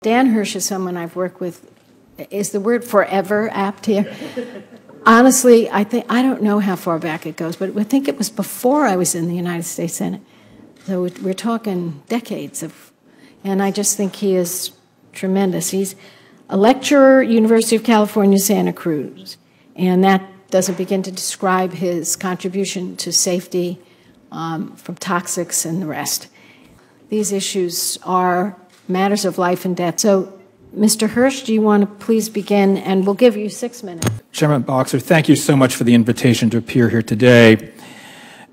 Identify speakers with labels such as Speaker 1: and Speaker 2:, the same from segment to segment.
Speaker 1: Dan Hirsch is someone I've worked with. Is the word forever apt here? Honestly, I don't know how far back it goes, but I think it was before I was in the United States Senate. So we're talking decades of, and I just think he is tremendous. He's a lecturer, University of California, Santa Cruz, and that doesn't begin to describe his contribution to safety from toxics and the rest. These issues are matters of life and death. So, Mr. Hirsch, do you want to please begin? And we'll give you 6 minutes.
Speaker 2: Chairman Boxer, thank you so much for the invitation to appear here today.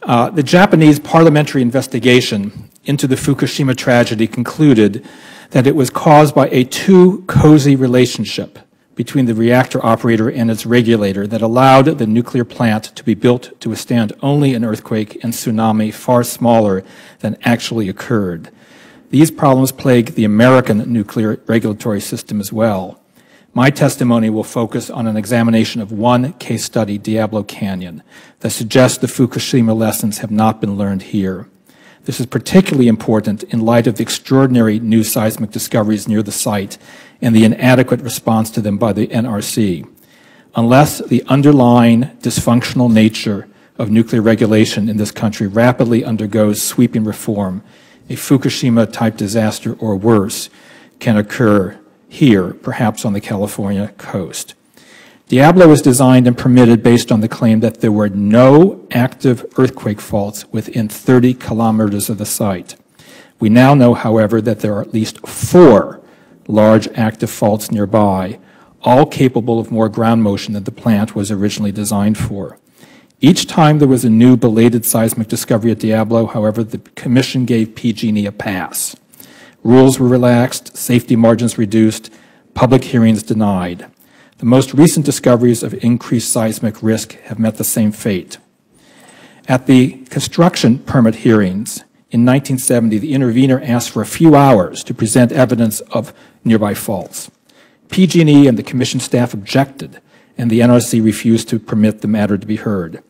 Speaker 2: The Japanese parliamentary investigation into the Fukushima tragedy concluded that it was caused by a too cozy relationship between the reactor operator and its regulator that allowed the nuclear plant to be built to withstand only an earthquake and tsunami far smaller than actually occurred. These problems plague the American nuclear regulatory system as well. My testimony will focus on an examination of one case study, Diablo Canyon, that suggests the Fukushima lessons have not been learned here. This is particularly important in light of the extraordinary new seismic discoveries near the site and the inadequate response to them by the NRC. Unless the underlying dysfunctional nature of nuclear regulation in this country rapidly undergoes sweeping reform, a Fukushima-type disaster or worse can occur here, perhaps on the California coast. Diablo was designed and permitted based on the claim that there were no active earthquake faults within 30 kilometers of the site. We now know, however, that there are at least 4 large active faults nearby, all capable of more ground motion than the plant was originally designed for. Each time there was a new belated seismic discovery at Diablo, however, the Commission gave PG&E a pass. Rules were relaxed, safety margins reduced, public hearings denied. The most recent discoveries of increased seismic risk have met the same fate. At the construction permit hearings in 1970, the intervener asked for a few hours to present evidence of nearby faults. PG&E and the Commission staff objected, and the NRC refused to permit the matter to be heard.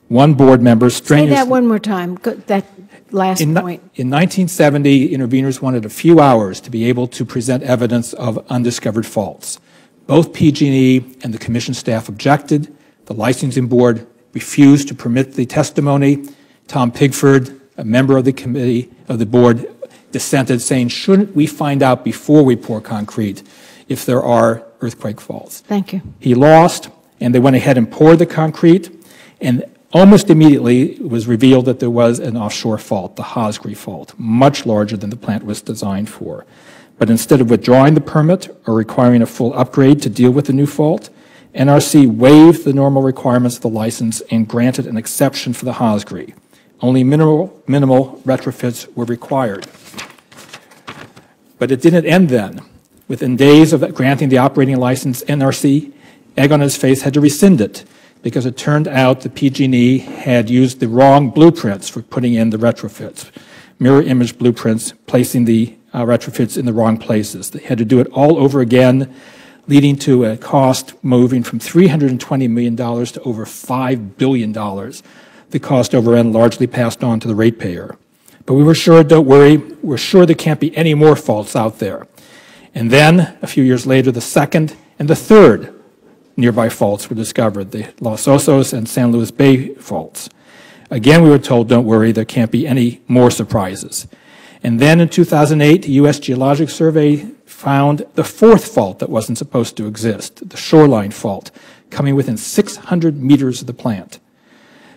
Speaker 2: One board member strenuously—
Speaker 1: Say that one more time, that last point.
Speaker 2: In 1970, interveners wanted a few hours to be able to present evidence of undiscovered faults. Both PG&E and the Commission staff objected. The licensing board refused to permit the testimony. Tom Pigford, a member of the committee of the board, dissented, saying, shouldn't we find out before we pour concrete if there are earthquake faults?
Speaker 1: Thank you.
Speaker 2: He lost, and they went ahead and poured the concrete, and almost immediately it was revealed that there was an offshore fault, the Hosgri fault, much larger than the plant was designed for. But instead of withdrawing the permit or requiring a full upgrade to deal with the new fault, NRC waived the normal requirements of the license and granted an exception for the Hosgri. Only minimal retrofits were required. But it didn't end then. Within days of granting the operating license, NRC, egg on his face, had to rescind it because it turned out the PG&E had used the wrong blueprints for putting in the retrofits, mirror image blueprints, placing the retrofits in the wrong places. They had to do it all over again, leading to a cost moving from $320 million to over $5 billion. The cost overrun largely passed on to the ratepayer. But we were sure, don't worry, we're sure there can't be any more faults out there. And then, a few years later, the second and the third nearby faults were discovered, the Los Osos and San Luis Bay faults. Again, we were told, don't worry, there can't be any more surprises. And then in 2008, the U.S. Geologic Survey found the 4th fault that wasn't supposed to exist, the shoreline fault, coming within 600 meters of the plant.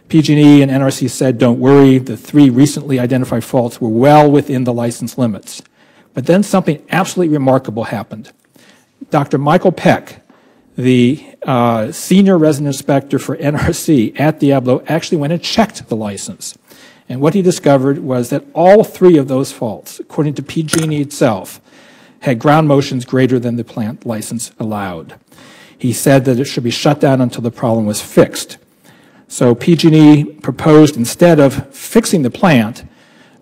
Speaker 2: PG&E and NRC said, don't worry, the 3 recently identified faults were well within the license limits. But then something absolutely remarkable happened. Dr. Michael Peck, the senior resident inspector for NRC at Diablo, actually went and checked the license. And what he discovered was that all 3 of those faults, according to PG&E itself, had ground motions greater than the plant license allowed. He said that it should be shut down until the problem was fixed. So PG&E proposed, instead of fixing the plant,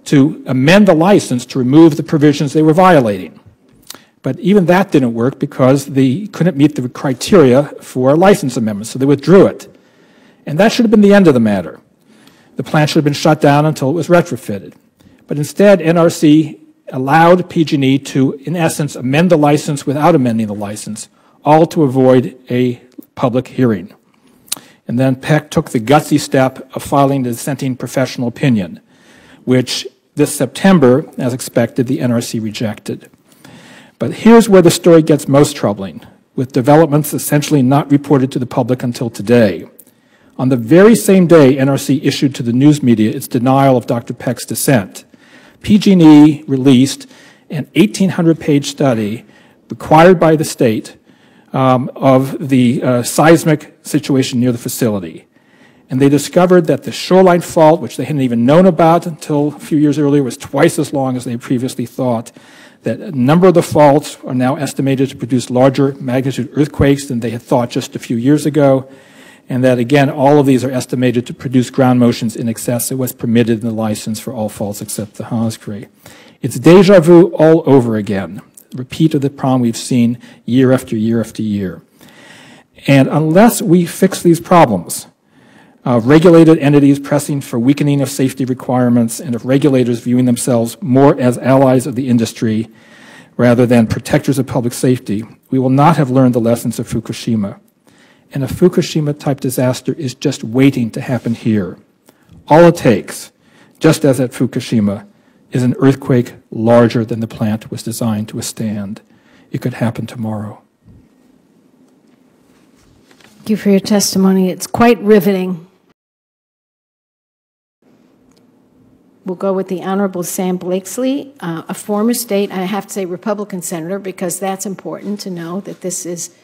Speaker 2: to amend the license to remove the provisions they were violating. But even that didn't work because they couldn't meet the criteria for a license amendment, so they withdrew it. And that should have been the end of the matter. The plant should have been shut down until it was retrofitted. But instead, NRC allowed PG&E to, in essence, amend the license without amending the license, all to avoid a public hearing. And then PEC took the gutsy step of filing the dissenting professional opinion, which this September, as expected, the NRC rejected. But here's where the story gets most troubling, with developments essentially not reported to the public until today. On the very same day NRC issued to the news media its denial of Dr. Peck's dissent, PG&E released an 1,800-page study required by the state of the seismic situation near the facility. And they discovered that the shoreline fault, which they hadn't even known about until a few years earlier, was twice as long as they previously thought, that a number of the faults are now estimated to produce larger magnitude earthquakes than they had thought just a few years ago, and that, again, all of these are estimated to produce ground motions in excess of what's permitted in the license for all faults except the Hosgri. It's deja vu all over again, a repeat of the problem we've seen year after year after year. And unless we fix these problems, regulated entities pressing for weakening of safety requirements and of regulators viewing themselves more as allies of the industry rather than protectors of public safety, we will not have learned the lessons of Fukushima. And a Fukushima-type disaster is just waiting to happen here. All it takes, just as at Fukushima, is an earthquake larger than the plant was designed to withstand. It could happen tomorrow.
Speaker 1: Thank you for your testimony. It's quite riveting. We'll go with the Honorable Sam Blakeslee, a former state, I have to say Republican senator, because that's important to know that this is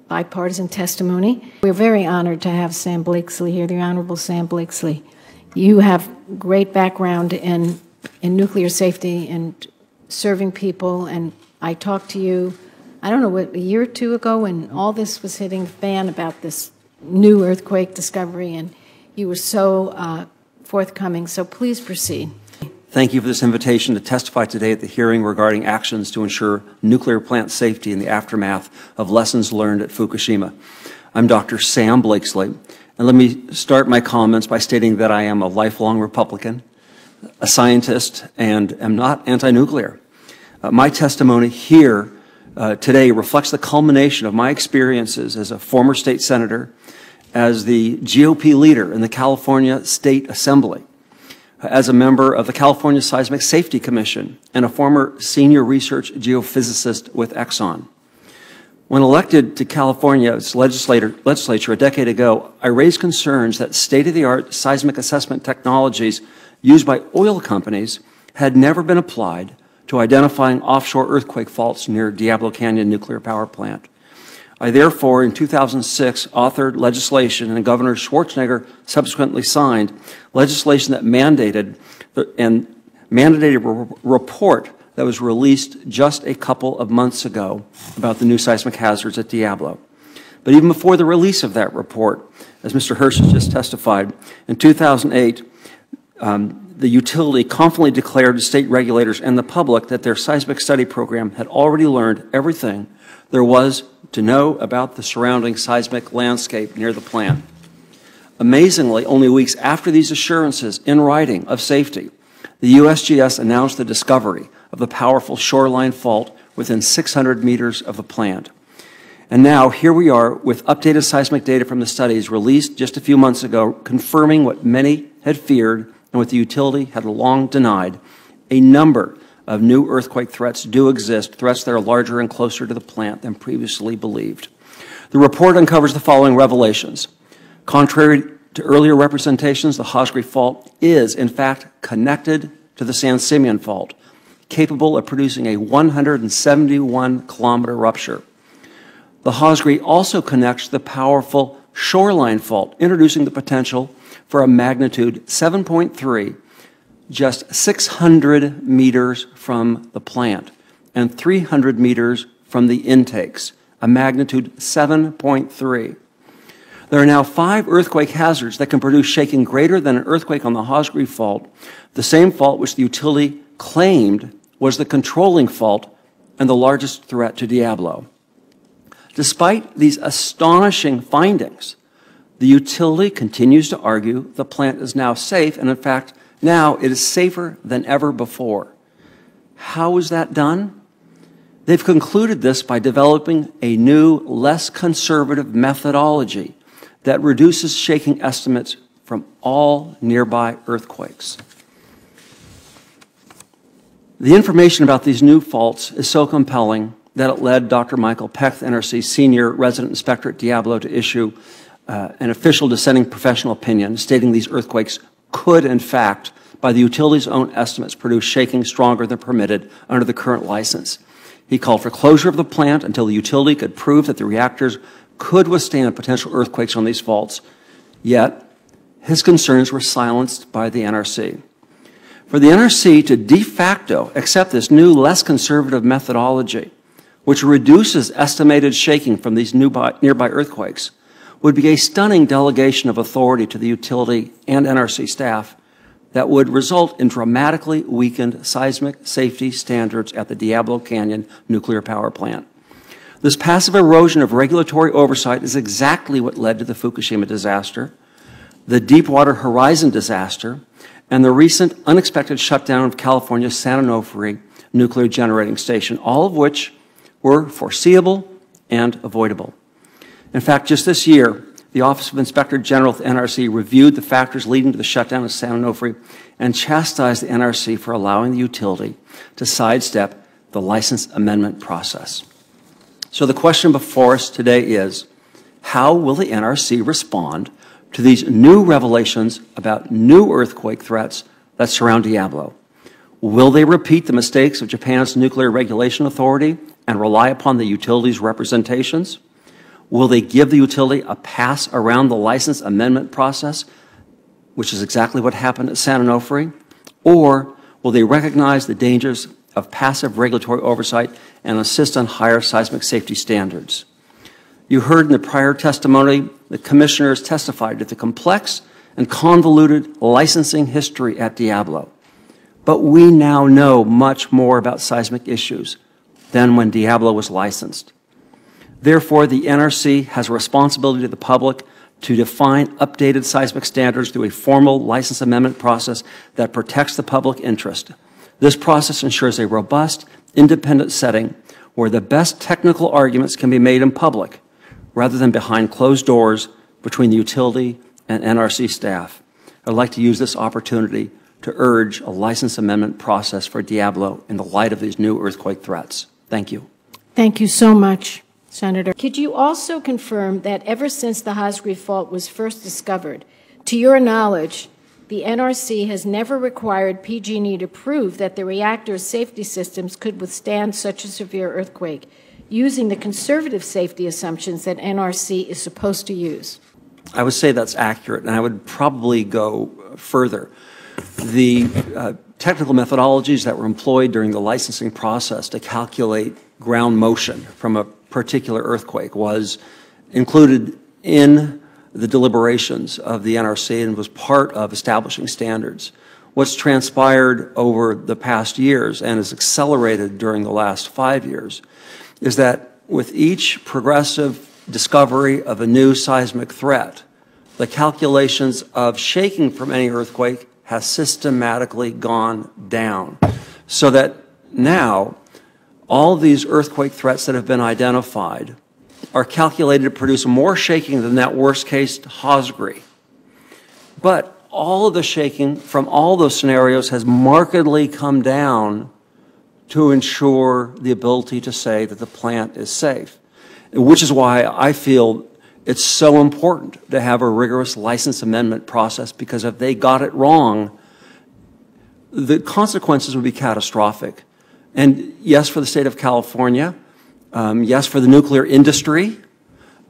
Speaker 1: bipartisan testimony. We're very honored to have Sam Blakeslee here, the Honorable Sam Blakeslee. You have great background in nuclear safety and serving people, and I talked to you, I don't know, what, a year or two ago when all this was hitting the fan about this new earthquake discovery, and you were so forthcoming, so please proceed.
Speaker 3: Thank you for this invitation to testify today at the hearing regarding actions to ensure nuclear plant safety in the aftermath of lessons learned at Fukushima. I'm Dr. Sam Blakeslee, and let me start my comments by stating that I am a lifelong Republican, a scientist, and am not anti-nuclear. My testimony here today reflects the culmination of my experiences as a former state senator, as the GOP leader in the California State Assembly, as a member of the California Seismic Safety Commission, and a former senior research geophysicist with Exxon. When elected to California's legislature a decade ago, I raised concerns that state-of-the-art seismic assessment technologies used by oil companies had never been applied to identifying offshore earthquake faults near Diablo Canyon nuclear power plant. I therefore, in 2006, authored legislation, and Governor Schwarzenegger subsequently signed legislation that mandated a report that was released just a couple of months ago about the new seismic hazards at Diablo. But even before the release of that report, as Mr. Hirsch has just testified, in 2008, the utility confidently declared to state regulators and the public that their seismic study program had already learned everything there was to know about the surrounding seismic landscape near the plant. Amazingly, only weeks after these assurances in writing of safety, the USGS announced the discovery of the powerful shoreline fault within 600 meters of the plant. And now, here we are with updated seismic data from the studies released just a few months ago, confirming what many had feared and what the utility had long denied. A number of new earthquake threats do exist, threats that are larger and closer to the plant than previously believed. The report uncovers the following revelations. Contrary to earlier representations, the Hosgri fault is, in fact, connected to the San Simeon fault, capable of producing a 171-kilometer rupture. The Hosgri also connects to the powerful shoreline fault, introducing the potential for a magnitude 7.3 just 600 meters from the plant and 300 meters from the intakes, a magnitude 7.3. There are now 5 earthquake hazards that can produce shaking greater than an earthquake on the Hosgri fault, the same fault which the utility claimed was the controlling fault and the largest threat to Diablo. Despite these astonishing findings, the utility continues to argue the plant is now safe, and in fact, now it is safer than ever before. how was that done? They've concluded this by developing a new, less conservative methodology that reduces shaking estimates from all nearby earthquakes. The information about these new faults is so compelling that it led Dr. Michael Peck, NRC Senior Resident Inspector at Diablo, to issue an official dissenting professional opinion stating these earthquakes could, in fact, by the utility's own estimates, produce shaking stronger than permitted under the current license. He called for closure of the plant until the utility could prove that the reactors could withstand potential earthquakes on these faults. Yet, his concerns were silenced by the NRC. For the NRC to de facto accept this new, less conservative methodology, which reduces estimated shaking from these nearby earthquakes, would be a stunning delegation of authority to the utility and NRC staff that would result in dramatically weakened seismic safety standards at the Diablo Canyon nuclear power plant. This passive erosion of regulatory oversight is exactly what led to the Fukushima disaster, the Deepwater Horizon disaster, and the recent unexpected shutdown of California's San Onofre nuclear generating station, all of which were foreseeable and avoidable. In fact, just this year, the Office of Inspector General of the NRC reviewed the factors leading to the shutdown of San Onofre and chastised the NRC for allowing the utility to sidestep the license amendment process. So the question before us today is, how will the NRC respond to these new revelations about new earthquake threats that surround Diablo? Will they repeat the mistakes of Japan's Nuclear Regulation Authority and rely upon the utility's representations? Will they give the utility a pass around the license amendment process, which is exactly what happened at San Onofre? Or will they recognize the dangers of passive regulatory oversight and insist on higher seismic safety standards? You heard in the prior testimony, the commissioners testified to the complex and convoluted licensing history at Diablo. But we now know much more about seismic issues than when Diablo was licensed. Therefore, the NRC has a responsibility to the public to define updated seismic standards through a formal license amendment process that protects the public interest. This process ensures a robust, independent setting where the best technical arguments can be made in public rather than behind closed doors between the utility and NRC staff. I'd like to use this opportunity to urge a license amendment process for Diablo in the light of these new earthquake threats. Thank you.
Speaker 1: Thank you so much, Senator. Could you also confirm that ever since the Hosgri fault was first discovered, to your knowledge, the NRC has never required PG&E to prove that the reactor's safety systems could withstand such a severe earthquake, using the conservative safety assumptions that NRC is supposed to use?
Speaker 3: I would say that's accurate, and I would probably go further. The technical methodologies that were employed during the licensing process to calculate ground motion from a particular earthquake was included in the deliberations of the NRC and was part of establishing standards. What's transpired over the past years and has accelerated during the last 5 years is that with each progressive discovery of a new seismic threat, the calculations of shaking from any earthquake has systematically gone down, so that now all these earthquake threats that have been identified are calculated to produce more shaking than that worst-case Hosgri. But all of the shaking from all those scenarios has markedly come down to ensure the ability to say that the plant is safe, which is why I feel it's so important to have a rigorous license amendment process, because if they got it wrong, the consequences would be catastrophic. And yes, for the state of California, yes, for the nuclear industry,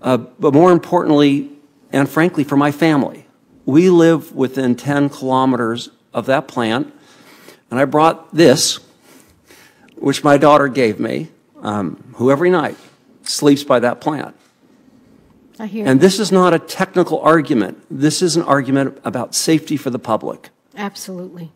Speaker 3: but more importantly, and frankly, for my family. We live within 10 kilometers of that plant, and I brought this, which my daughter gave me, who every night sleeps by that plant.
Speaker 1: I hear.
Speaker 3: And this is not a technical argument. This is an argument about safety for the public.
Speaker 1: Absolutely.